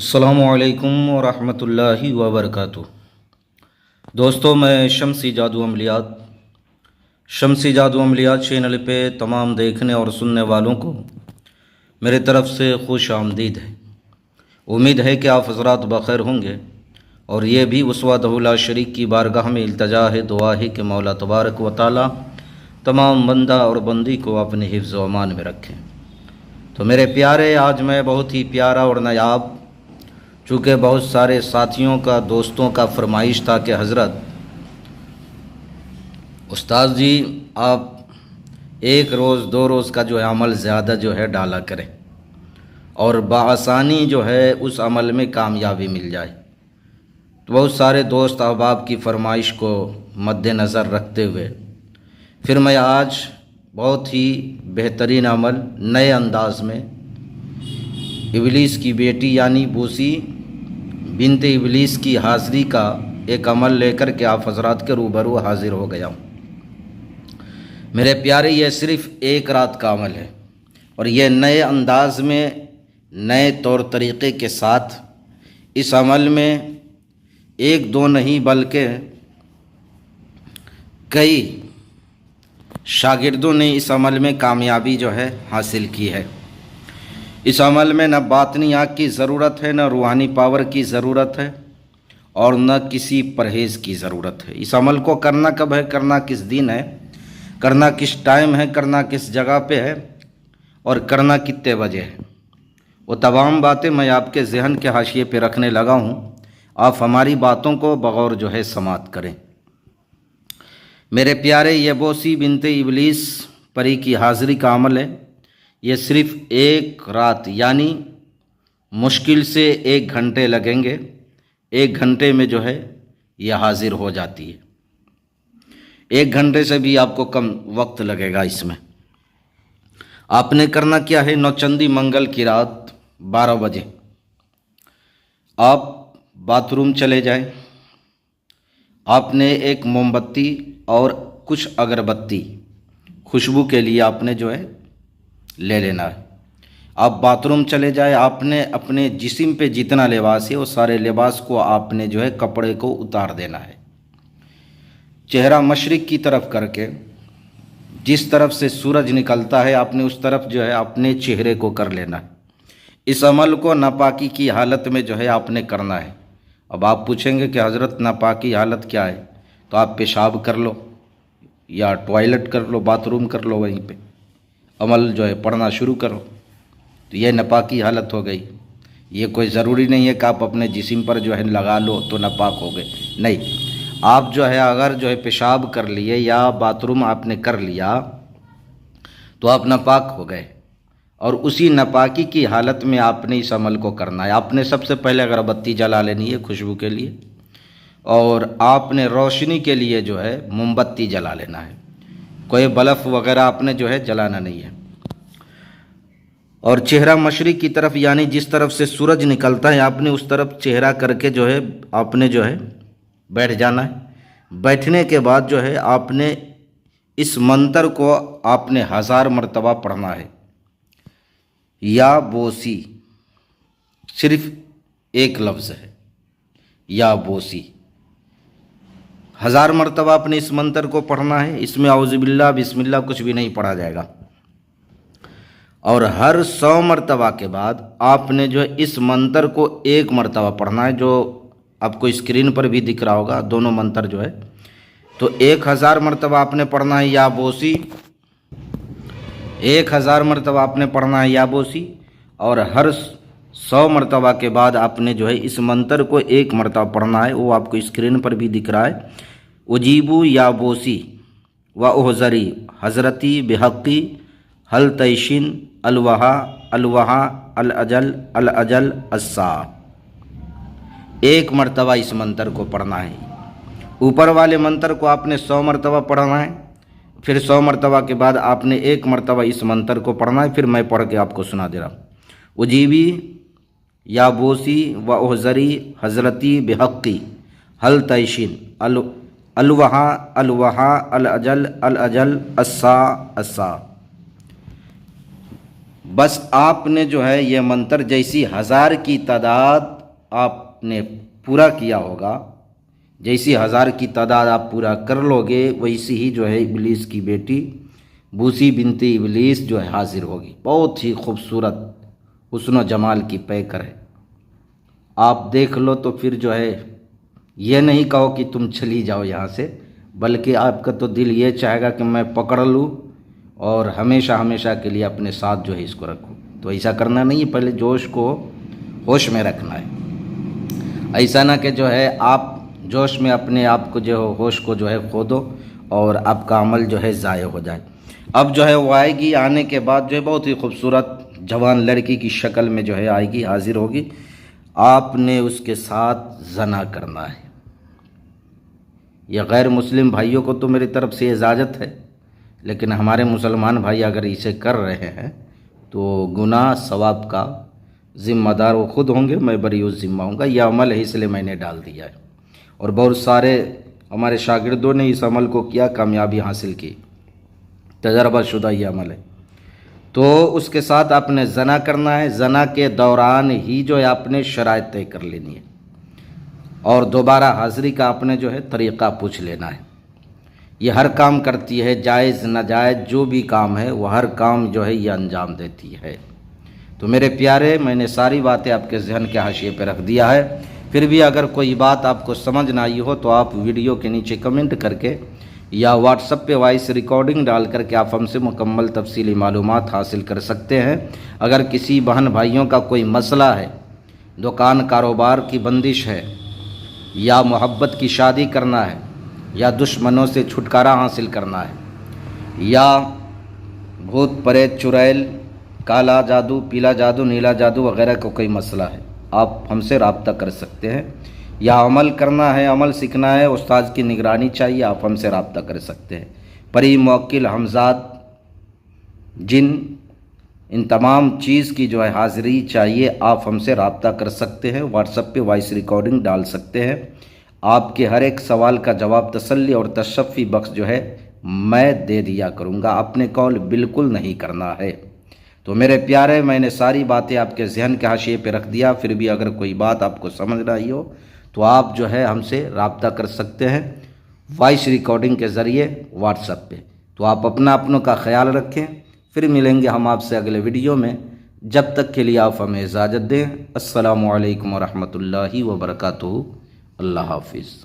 अस्सलामुअलैकुम वरहमतुल्लाहि वबरकातुह। दोस्तों, मैं शम्सी जादू अमलियात चैनल पे तमाम देखने और सुनने वालों को मेरे तरफ़ से खुश आमदीद है। उम्मीद है कि आप हज़रात बख़ैर होंगे और ये भी उस वहदहुल्ला शरीक की बारगाह में इल्तिजा है, दुआ है कि मौला तबारक व तआला तमाम बंदा और बंदी को अपने हिफ्ज़ व अमान में रखें। तो मेरे प्यारे, आज मैं बहुत ही प्यारा और नायाब, चूँकि बहुत सारे साथियों का, दोस्तों का फरमाइश था कि हज़रत उस्ताद जी आप एक रोज़ दो रोज़ का जो है अमल ज़्यादा जो है डाला करें और बआसानी जो है उस अमल में कामयाबी मिल जाए। तो बहुत सारे दोस्त अहबाब की फरमाइश को मद्देनज़र रखते हुए फिर मैं आज बहुत ही बेहतरीन अमल नए अंदाज में इबलीस की बेटी यानी बूसी बिनते इबलीस की हाज़िरी का एक अमल लेकर के आप हज़रात के रूबरू हाज़िर हो गया हूँ। मेरे प्यारे, यह सिर्फ़ एक रात का अमल है और यह नए अंदाज में, नए तौर तरीक़े के साथ इस अमल में एक दो नहीं बल्कि कई शागिर्दों ने इस अमल में कामयाबी जो है हासिल की है। इस अमल में न बातनी आग की ज़रूरत है, न रूहानी पावर की ज़रूरत है और न किसी परहेज़ की ज़रूरत है। इस अमल को करना कब है, करना किस दिन है, करना किस टाइम है, करना किस जगह पे है और करना कितने बजे है, वो तमाम बातें मैं आपके ज़हन के हाशिए पे रखने लगा हूँ। आप हमारी बातों को बगौर जो है समात करें। मेरे प्यारे, ये बूसी बिनते इबलीस परी की हाज़िरी का अमल है। ये सिर्फ़ एक रात यानी मुश्किल से 1 घंटे लगेंगे। 1 घंटे में जो है यह हाज़िर हो जाती है। 1 घंटे से भी आपको कम वक्त लगेगा। इसमें आपने करना क्या है, नौचंदी मंगल की रात 12 बजे आप बाथरूम चले जाएं। आपने एक मोमबत्ती और कुछ अगरबत्ती खुशबू के लिए आपने जो है ले लेना है। आप बाथरूम चले जाए। आपने अपने जिस्म पे जितना लिबास है वो सारे लिबास को आपने जो है कपड़े को उतार देना है। चेहरा मशरिक़ की तरफ करके, जिस तरफ से सूरज निकलता है आपने उस तरफ जो है अपने चेहरे को कर लेना है। इस अमल को नापाकी की हालत में जो है आपने करना है। अब आप पूछेंगे कि हज़रत नापाकी हालत क्या है, तो आप पेशाब कर लो या टॉयलेट कर लो, बाथरूम कर लो, वहीं पे अमल जो है पढ़ना शुरू करो। तो ये नापाकी हालत हो गई। ये कोई ज़रूरी नहीं है कि आप अपने जिस्म पर जो है लगा लो तो नापाक हो गए, नहीं। आप जो है अगर जो है पेशाब कर लिए या बाथरूम आपने कर लिया तो आप नापाक हो गए और उसी नापाकी की हालत में आपने इस अमल को करना है। आपने सबसे पहले अगरबत्ती जला लेनी है खुशबू के लिए और आपने रोशनी के लिए जो है मोमबत्ती जला लेना है। कोई बल्ब वगैरह आपने जो है जलाना नहीं है। और चेहरा मशरिक़ की तरफ यानी जिस तरफ से सूरज निकलता है आपने उस तरफ चेहरा करके जो है आपने जो है बैठ जाना है। बैठने के बाद जो है आपने इस मंत्र को आपने 1000 मरतबा पढ़ना है। या बोसी सिर्फ एक लफ्ज़ है, या बोसी। 1000 मरतबा आपने इस मंत्र को पढ़ना है। इसमें औज़ुबिल्लाह बिस्मिल्लाह कुछ भी नहीं पढ़ा जाएगा। और हर 100 मरतबा के बाद आपने जो है इस मंत्र को 1 मरतबा पढ़ना है, जो आपको स्क्रीन पर भी दिख रहा होगा। दोनों मंत्र जो है तो 1000 मरतबा आपने पढ़ना है या बोसी। 1000 मरतबा आपने पढ़ना है या बोसी और हर 100 मरतबा के बाद आपने जो है इस मंत्र को 1 मरतबा पढ़ना है। वो आपको स्क्रीन पर भी दिख रहा है। उजीबू या बोसी व ओहज़री हज़रती बेहक़ी हल तैशिन अलवहा अलवहा अल अजल अल अजल अस्सा। 1 मरतबा इस मंत्र को पढ़ना है। ऊपर वाले मंत्र को आपने 100 मरतबा पढ़ना है। फिर 100 मरतबा के बाद आपने 1 मरतबा इस मंत्र को पढ़ना है। फिर मैं पढ़ के आपको सुना दे रहा हूँ। उजीबी या बोसी व ओहज़री हज़रती बेहक़ी हल तैशिन अलवहा अलवहा अल अजल अस्सा अस्सा। बस आपने जो है ये मंत्र जैसी 1000 की तादाद आपने पूरा किया होगा, जैसी 1000 की तादाद आप पूरा कर लोगे, वैसी ही जो है इबलीस की बेटी बूसी बिनती इबलीस जो है हाजिर होगी। बहुत ही खूबसूरत हुस्न जमाल की पैकर है। आप देख लो तो फिर जो है ये नहीं कहो कि तुम चली जाओ यहाँ से, बल्कि आपका तो दिल ये चाहेगा कि मैं पकड़ लूँ और हमेशा हमेशा के लिए अपने साथ जो है इसको रखूँ। तो ऐसा करना नहीं है, पहले जोश को होश में रखना है। ऐसा ना कि जो है आप जोश में अपने आप को जो होश को जो है खो दो और आपका अमल जो है ज़ाय हो जाए। अब जो है वो आएगी, आने के बाद जो है बहुत ही खूबसूरत जवान लड़की की शक्ल में जो है आएगी, हाजिर होगी। आपने उसके साथ जना करना है। यह गैर मुस्लिम भाइयों को तो मेरी तरफ से इजाज़त है, लेकिन हमारे मुसलमान भाई अगर इसे कर रहे हैं तो गुनाह सवाब का ज़िम्मेदार वो खुद होंगे, मैं बरीउज़ ज़िम्मा हूँगा। यह अमल है इसलिए मैंने डाल दिया है और बहुत सारे हमारे शागिर्दों ने इस अमल को किया, कामयाबी हासिल की, तजर्बाशुदा ये अमल है। तो उसके साथ आपने जना करना है। जना के दौरान ही जो है आपने शराइत तय कर लेनी है और दोबारा हाज़िरी का आपने जो है तरीक़ा पूछ लेना है। ये हर काम करती है, जायज़ नाजायज़ जो भी काम है वो हर काम जो है ये अंजाम देती है। तो मेरे प्यारे, मैंने सारी बातें आपके जहन के हाशिए पे रख दिया है। फिर भी अगर कोई बात आपको समझ ना आई हो तो आप वीडियो के नीचे कमेंट करके या व्हाट्सएप पे वॉइस रिकॉर्डिंग डाल करके आप हमसे मुकम्मल तफसीली मालूमात हासिल कर सकते हैं। अगर किसी बहन भाइयों का कोई मसला है, दुकान कारोबार की बंदिश है, या मोहब्बत की शादी करना है, या दुश्मनों से छुटकारा हासिल करना है, या भूत प्रेत चुड़ैल काला जादू पीला जादू नीला जादू वगैरह का कोई मसला है, आप हमसे रब्ता कर सकते हैं। या अमल करना है, अमल सीखना है, उस्ताद की निगरानी चाहिए, आप हमसे रब्ता कर सकते हैं। परी मुवक्किल हमजाद जिन इन तमाम चीज़ की जो है हाज़िरी चाहिए, आप हमसे रब्ता कर सकते हैं। व्हाट्सएप पे वॉइस रिकॉर्डिंग डाल सकते हैं। आपके हर एक सवाल का जवाब तसल्ली और तशफ़ी बख्श जो है मैं दे दिया करूँगा। अपने कॉल बिल्कुल नहीं करना है। तो मेरे प्यारे, मैंने सारी बातें आपके जहन के हाशिए पे रख दिया। फिर भी अगर कोई बात आपको समझ ना आई हो तो आप जो है हमसे रब्ता कर सकते हैं वॉइस रिकॉर्डिंग के ज़रिए व्हाट्सएप पे। तो आप अपनों का ख्याल रखें। फिर मिलेंगे हम आपसे अगले वीडियो में। जब तक के लिए आप हमें इजाज़त दें। अस्सलामु अलैकुम व रहमतुल्लाहि व बरकातुहू। अल्लाह हाफिज़।